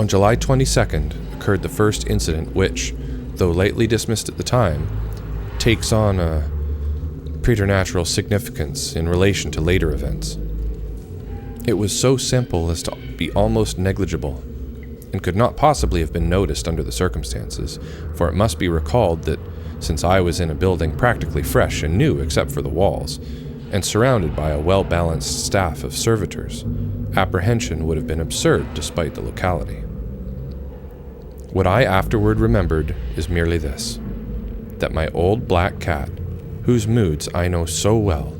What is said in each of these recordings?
On July 22nd occurred the first incident which, though lightly dismissed at the time, takes on a preternatural significance in relation to later events. It was so simple as to be almost negligible, and could not possibly have been noticed under the circumstances, for it must be recalled that since I was in a building practically fresh and new except for the walls, and surrounded by a well-balanced staff of servitors, apprehension would have been absurd despite the locality. What I afterward remembered is merely this, that my old black cat, whose moods I know so well,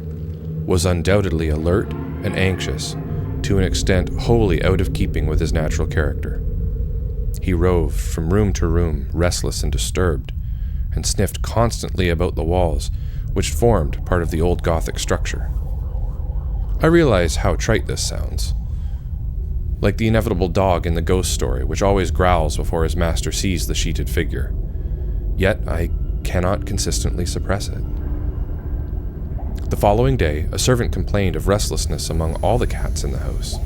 was undoubtedly alert and anxious to an extent wholly out of keeping with his natural character. He roved from room to room, restless and disturbed, and sniffed constantly about the walls, which formed part of the old Gothic structure. I realize how trite this sounds, like the inevitable dog in the ghost story, which always growls before his master sees the sheeted figure. Yet I cannot consistently suppress it. The following day, a servant complained of restlessness among all the cats in the house.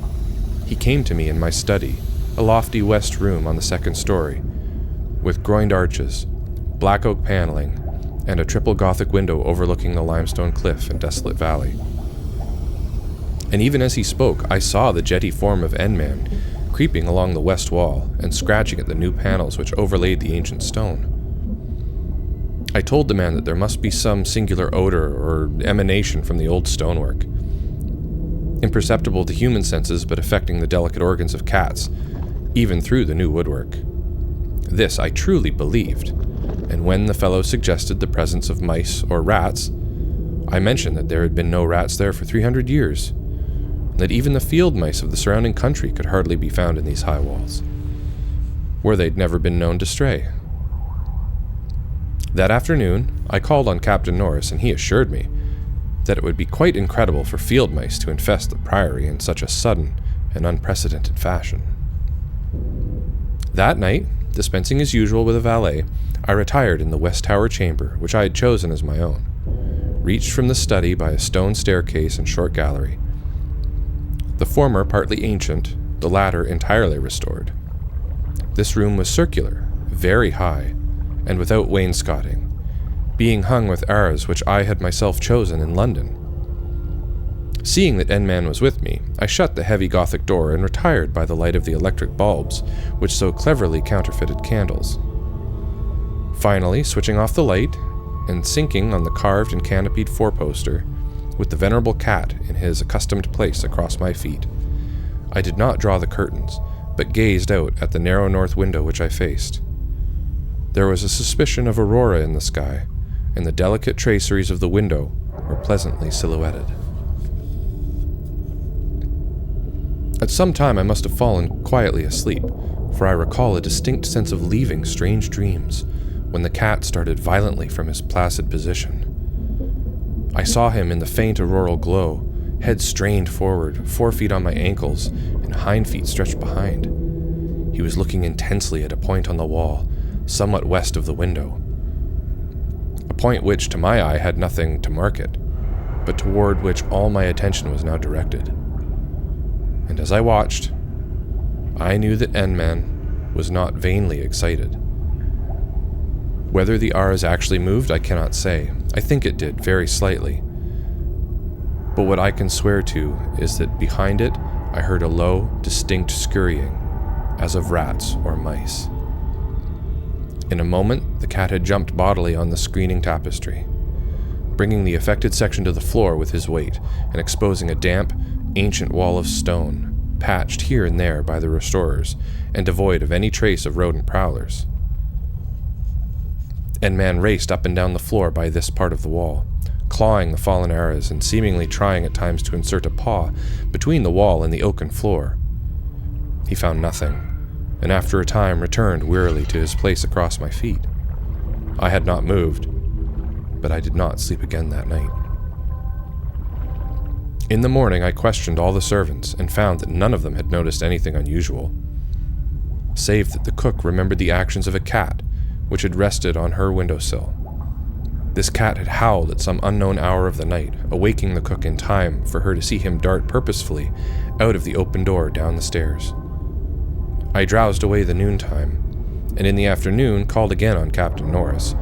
He came to me in my study, a lofty west room on the second story, with groined arches, black oak paneling, and a triple Gothic window overlooking the limestone cliff and desolate valley. And even as he spoke, I saw the jetty form of N-Man creeping along the west wall and scratching at the new panels which overlaid the ancient stone. I told the man that there must be some singular odor or emanation from the old stonework, imperceptible to human senses but affecting the delicate organs of cats, even through the new woodwork. This I truly believed, and when the fellow suggested the presence of mice or rats, I mentioned that there had been no rats there for 300 years, that even the field mice of the surrounding country could hardly be found in these high walls, where they'd never been known to stray. That afternoon, I called on Captain Norris, and he assured me that it would be quite incredible for field mice to infest the Priory in such a sudden and unprecedented fashion. That night, dispensing as usual with a valet, I retired in the West Tower chamber, which I had chosen as my own, reached from the study by a stone staircase and short gallery, the former partly ancient, the latter entirely restored. This room was circular, very high, and without wainscoting, being hung with arras which I had myself chosen in London. Seeing that N-Man was with me, I shut the heavy Gothic door and retired by the light of the electric bulbs which so cleverly counterfeited candles. Finally, switching off the light and sinking on the carved and canopied four-poster, with the venerable cat in his accustomed place across my feet, I did not draw the curtains, but gazed out at the narrow north window which I faced. There was a suspicion of aurora in the sky, and the delicate traceries of the window were pleasantly silhouetted. At some time I must have fallen quietly asleep, for I recall a distinct sense of leaving strange dreams when the cat started violently from his placid position. I saw him in the faint auroral glow, head strained forward, 4 feet on my ankles, and hind feet stretched behind. He was looking intensely at a point on the wall, somewhat west of the window. A point which, to my eye, had nothing to mark it, but toward which all my attention was now directed. And as I watched, I knew that N-Man was not vainly excited. Whether the arras actually moved, I cannot say. I think it did, very slightly. But what I can swear to is that behind it, I heard a low, distinct scurrying, as of rats or mice. In a moment, the cat had jumped bodily on the screening tapestry, bringing the affected section to the floor with his weight, and exposing a damp, ancient wall of stone, patched here and there by the restorers, and devoid of any trace of rodent prowlers. N-Man raced up and down the floor by this part of the wall, clawing the fallen arras and seemingly trying at times to insert a paw between the wall and the oaken floor. He found nothing, and after a time returned wearily to his place across my feet. I had not moved, but I did not sleep again that night. In the morning I questioned all the servants and found that none of them had noticed anything unusual, save that the cook remembered the actions of a cat which had rested on her windowsill. This cat had howled at some unknown hour of the night, awaking the cook in time for her to see him dart purposefully out of the open door down the stairs. I drowsed away the noontime, and in the afternoon called again on Captain Norris,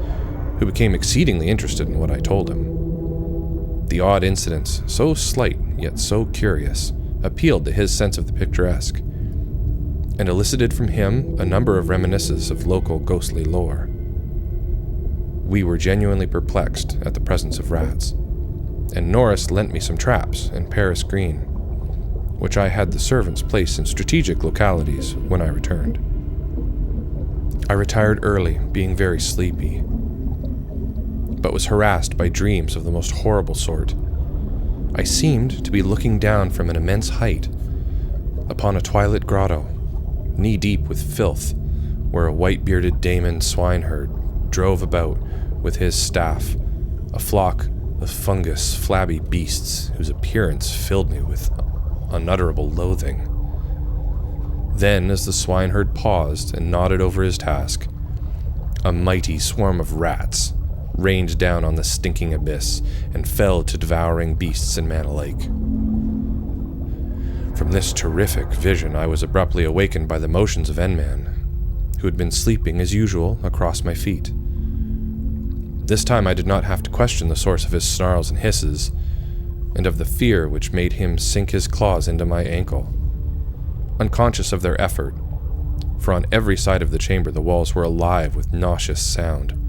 who became exceedingly interested in what I told him. The odd incidents, so slight yet so curious, appealed to his sense of the picturesque, and elicited from him a number of reminiscences of local ghostly lore. We were genuinely perplexed at the presence of rats, and Norris lent me some traps in Paris green, which I had the servants place in strategic localities when I returned. I retired early, being very sleepy, but was harassed by dreams of the most horrible sort. I seemed to be looking down from an immense height upon a twilit grotto, knee-deep with filth, where a white-bearded Damon swineherd drove about with his staff, a flock of fungus, flabby beasts whose appearance filled me with unutterable loathing. Then, as the swineherd paused and nodded over his task, a mighty swarm of rats rained down on the stinking abyss and fell to devouring beasts in Manor Lake. From this terrific vision, I was abruptly awakened by the motions of N-Man, who had been sleeping as usual across my feet. This time I did not have to question the source of his snarls and hisses, and of the fear which made him sink his claws into my ankle. Unconscious of their effort, for on every side of the chamber the walls were alive with nauseous sound,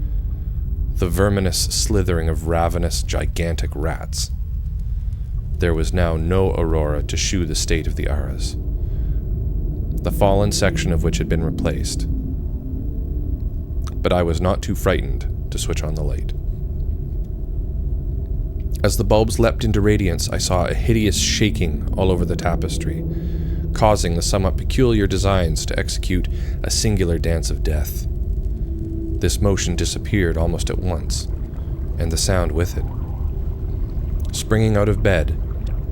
the verminous slithering of ravenous, gigantic rats. There was now no Aurora to shew the state of the Aras, the fallen section of which had been replaced. But I was not too frightened to switch on the light. As the bulbs leapt into radiance, I saw a hideous shaking all over the tapestry, causing the somewhat peculiar designs to execute a singular dance of death. This motion disappeared almost at once, and the sound with it. Springing out of bed,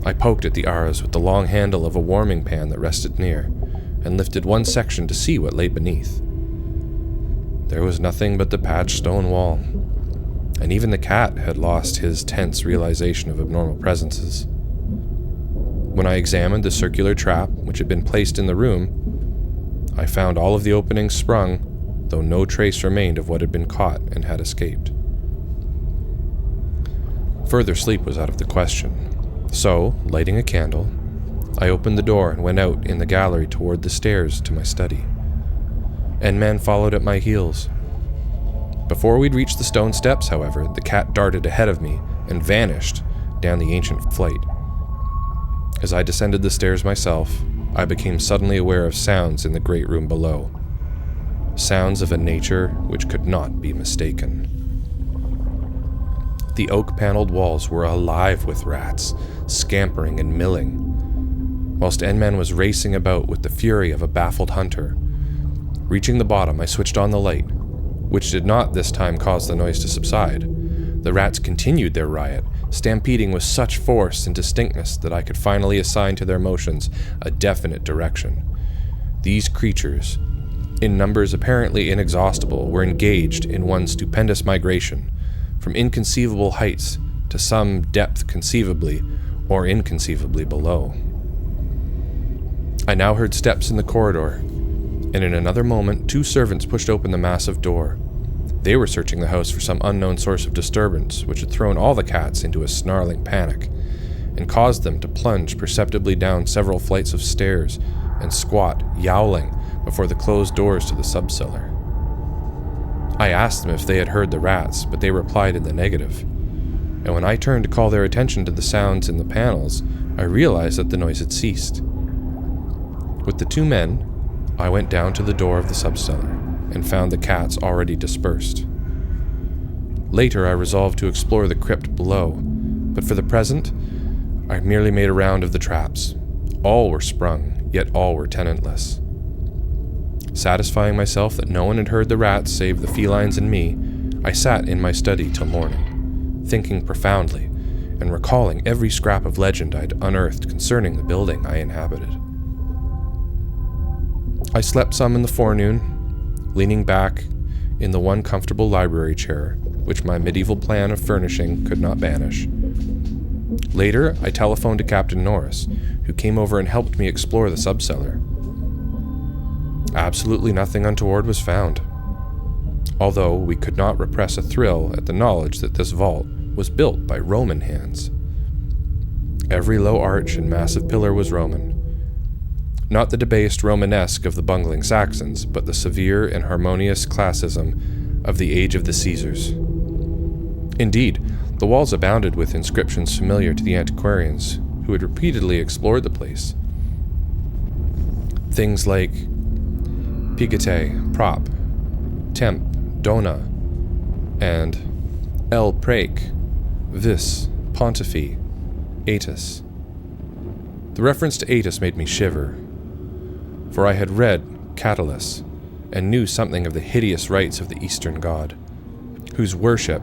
I poked at the Aras with the long handle of a warming pan that rested near, and lifted one section to see what lay beneath. There was nothing but the patched stone wall, and even the cat had lost his tense realization of abnormal presences. When I examined the circular trap which had been placed in the room, I found all of the openings sprung, though no trace remained of what had been caught and had escaped. Further sleep was out of the question, so, lighting a candle, I opened the door and went out in the gallery toward the stairs to my study. N-Man followed at my heels. Before we'd reached the stone steps, however, the cat darted ahead of me and vanished down the ancient flight. As I descended the stairs myself, I became suddenly aware of sounds in the great room below. Sounds of a nature which could not be mistaken. The oak-paneled walls were alive with rats, scampering and milling, whilst N-Man was racing about with the fury of a baffled hunter. Reaching the bottom, I switched on the light, which did not this time cause the noise to subside. The rats continued their riot, stampeding with such force and distinctness that I could finally assign to their motions a definite direction. These creatures, in numbers apparently inexhaustible, were engaged in one stupendous migration, from inconceivable heights to some depth conceivably or inconceivably below. I now heard steps in the corridor, and in another moment 2 servants pushed open the massive door. They were searching the house for some unknown source of disturbance which had thrown all the cats into a snarling panic, and caused them to plunge perceptibly down several flights of stairs and squat, yowling, before the closed doors to the subcellar. I asked them if they had heard the rats, but they replied in the negative, and when I turned to call their attention to the sounds in the panels, I realized that the noise had ceased. With the 2 men, I went down to the door of the subcellar and found the cats already dispersed. Later, I resolved to explore the crypt below, but for the present, I merely made a round of the traps. All were sprung, yet all were tenantless. Satisfying myself that no one had heard the rats save the felines and me, I sat in my study till morning, thinking profoundly and recalling every scrap of legend I'd unearthed concerning the building I inhabited. I slept some in the forenoon, leaning back in the one comfortable library chair which my medieval plan of furnishing could not banish. Later, I telephoned to Captain Norris, who came over and helped me explore the subcellar. Absolutely nothing untoward was found, although we could not repress a thrill at the knowledge that this vault was built by Roman hands. Every low arch and massive pillar was Roman. Not the debased Romanesque of the bungling Saxons, but the severe and harmonious classicism of the age of the Caesars. Indeed, the walls abounded with inscriptions familiar to the antiquarians who had repeatedly explored the place. Things like Pigate, Prop, Temp, Dona, and El Prake, Vis, Pontifi, Aetus. The reference to Aetus made me shiver, for I had read Catullus and knew something of the hideous rites of the Eastern god, whose worship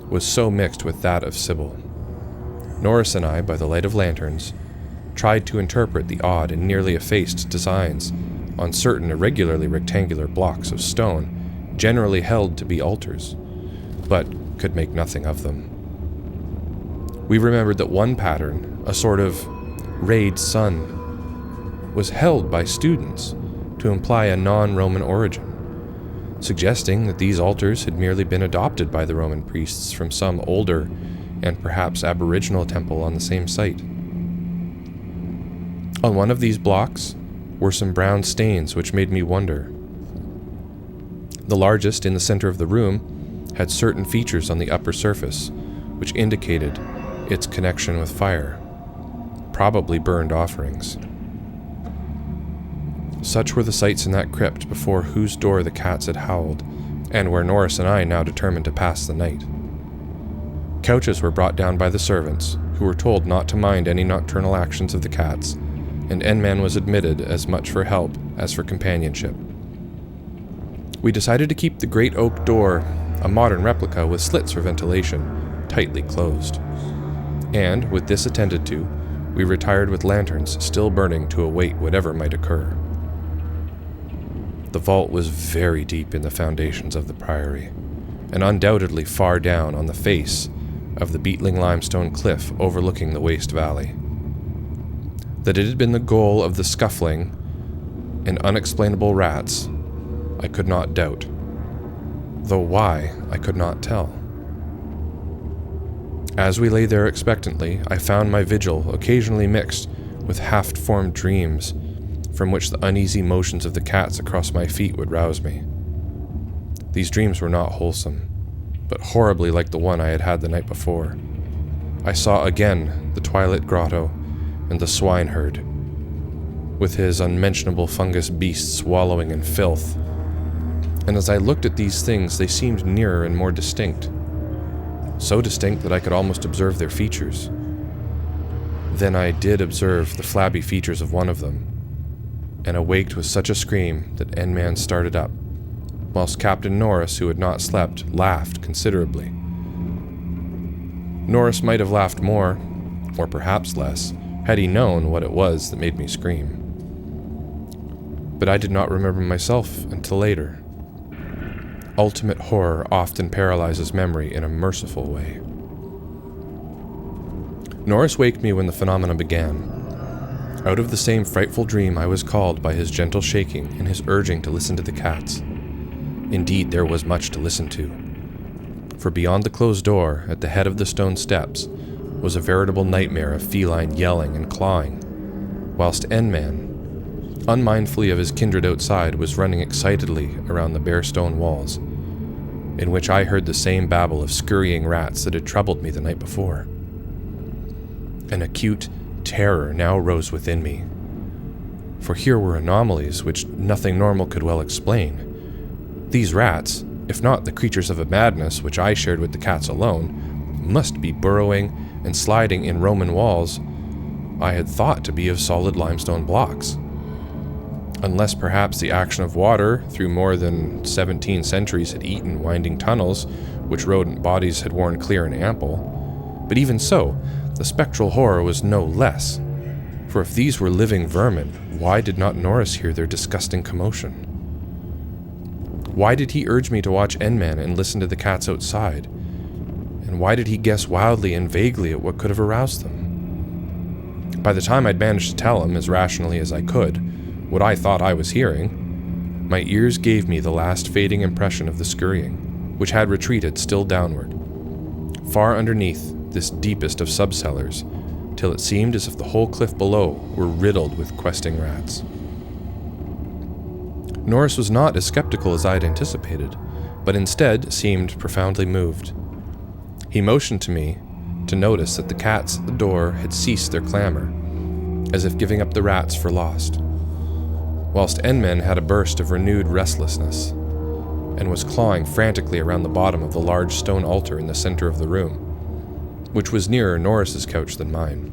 was so mixed with that of Sibyl. Norris and I, by the light of lanterns, tried to interpret the odd and nearly effaced designs on certain irregularly rectangular blocks of stone generally held to be altars, but could make nothing of them. We remembered that one pattern, a sort of rayed sun, was held by students to imply a non-Roman origin, suggesting that these altars had merely been adopted by the Roman priests from some older and perhaps aboriginal temple on the same site. On one of these blocks were some brown stains which made me wonder. The largest, in the center of the room, had certain features on the upper surface which indicated its connection with fire, probably burned offerings. Such were the sights in that crypt before whose door the cats had howled, and where Norris and I now determined to pass the night. Couches were brought down by the servants, who were told not to mind any nocturnal actions of the cats, and N-Man was admitted as much for help as for companionship. We decided to keep the great oak door, a modern replica with slits for ventilation, tightly closed. And, with this attended to, we retired with lanterns still burning to await whatever might occur. The vault was very deep in the foundations of the priory, and undoubtedly far down on the face of the beetling limestone cliff overlooking the waste valley. That it had been the goal of the scuffling and unexplainable rats, I could not doubt, though why I could not tell. As we lay there expectantly, I found my vigil occasionally mixed with half-formed dreams from which the uneasy motions of the cats across my feet would rouse me. These dreams were not wholesome, but horribly like the one I had had the night before. I saw again the twilit grotto and the swineherd, with his unmentionable fungus beasts wallowing in filth. And as I looked at these things, they seemed nearer and more distinct. So distinct that I could almost observe their features. Then I did observe the flabby features of one of them, and awaked with such a scream that N-Man started up, whilst Captain Norris, who had not slept, laughed considerably. Norris might have laughed more, or perhaps less, had he known what it was that made me scream. But I did not remember myself until later. Ultimate horror often paralyzes memory in a merciful way. Norris waked me when the phenomenon began. Out of the same frightful dream I was called by his gentle shaking and his urging to listen to the cats. Indeed, there was much to listen to. For beyond the closed door, at the head of the stone steps, was a veritable nightmare of feline yelling and clawing, whilst N-Man, unmindfully of his kindred outside, was running excitedly around the bare stone walls, in which I heard the same babble of scurrying rats that had troubled me the night before. An acute terror now rose within me, for here were anomalies which nothing normal could well explain. These rats, if not the creatures of a madness which I shared with the cats alone, must be burrowing and sliding in Roman walls I had thought to be of solid limestone blocks. Unless perhaps the action of water through more than 17 centuries had eaten winding tunnels which rodent bodies had worn clear and ample. But even so, the spectral horror was no less, for if these were living vermin, why did not Norris hear their disgusting commotion? Why did he urge me to watch N-Man and listen to the cats outside? And why did he guess wildly and vaguely at what could have aroused them? By the time I'd managed to tell him, as rationally as I could, what I thought I was hearing, my ears gave me the last fading impression of the scurrying, which had retreated still downward, far underneath this deepest of subcellars, till it seemed as if the whole cliff below were riddled with questing rats. Norris was not as skeptical as I had anticipated, but instead seemed profoundly moved. He motioned to me to notice that the cats at the door had ceased their clamor, as if giving up the rats for lost, whilst Enman had a burst of renewed restlessness, and was clawing frantically around the bottom of the large stone altar in the center of the room, which was nearer Norris's couch than mine.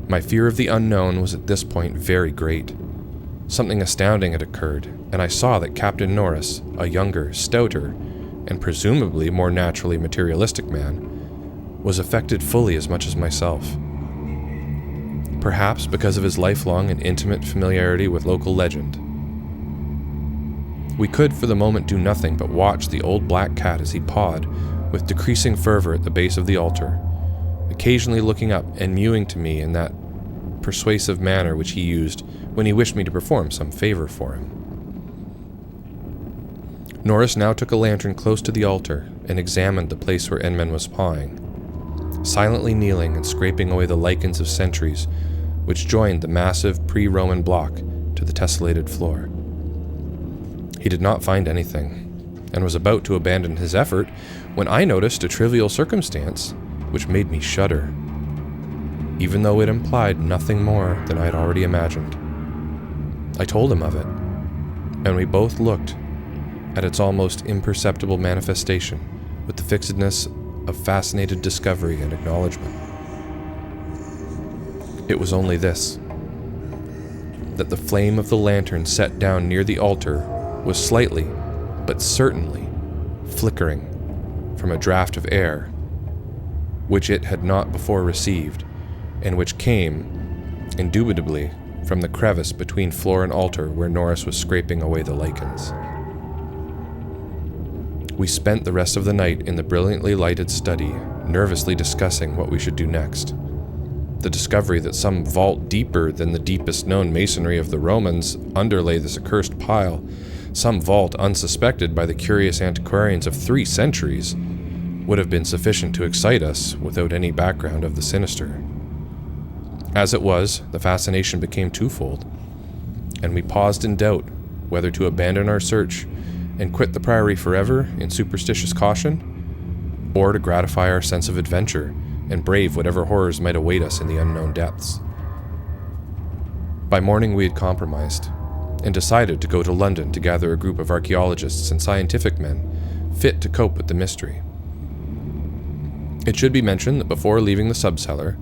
My fear of the unknown was at this point very great. Something astounding had occurred, and I saw that Captain Norris, a younger, stouter, and presumably more naturally materialistic man, was affected fully as much as myself. Perhaps because of his lifelong and intimate familiarity with local legend. We could for the moment do nothing but watch the old black cat as he pawed with decreasing fervor at the base of the altar, occasionally looking up and mewing to me in that persuasive manner which he used when he wished me to perform some favor for him. Norris now took a lantern close to the altar and examined the place where Enman was pawing, silently kneeling and scraping away the lichens of centuries which joined the massive pre-Roman block to the tessellated floor. He did not find anything, and was about to abandon his effort when I noticed a trivial circumstance which made me shudder, even though it implied nothing more than I had already imagined. I told him of it, and we both looked at its almost imperceptible manifestation with the fixedness of fascinated discovery and acknowledgement. It was only this, that the flame of the lantern set down near the altar was slightly, but certainly, flickering from a draught of air, which it had not before received, and which came, indubitably, from the crevice between floor and altar where Norris was scraping away the lichens. We spent the rest of the night in the brilliantly lighted study, nervously discussing what we should do next. The discovery that some vault deeper than the deepest known masonry of the Romans underlay this accursed pile, some vault unsuspected by the curious antiquarians of 3 centuries, would have been sufficient to excite us without any background of the sinister. As it was, the fascination became twofold, and we paused in doubt whether to abandon our search and quit the Priory forever in superstitious caution, or to gratify our sense of adventure and brave whatever horrors might await us in the unknown depths. By morning we had compromised, and decided to go to London to gather a group of archaeologists and scientific men fit to cope with the mystery. It should be mentioned that before leaving the subcellar,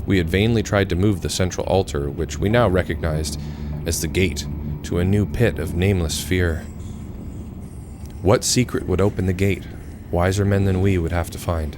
we had vainly tried to move the central altar, which we now recognized as the gate to a new pit of nameless fear. What secret would open the gate? Wiser men than we would have to find.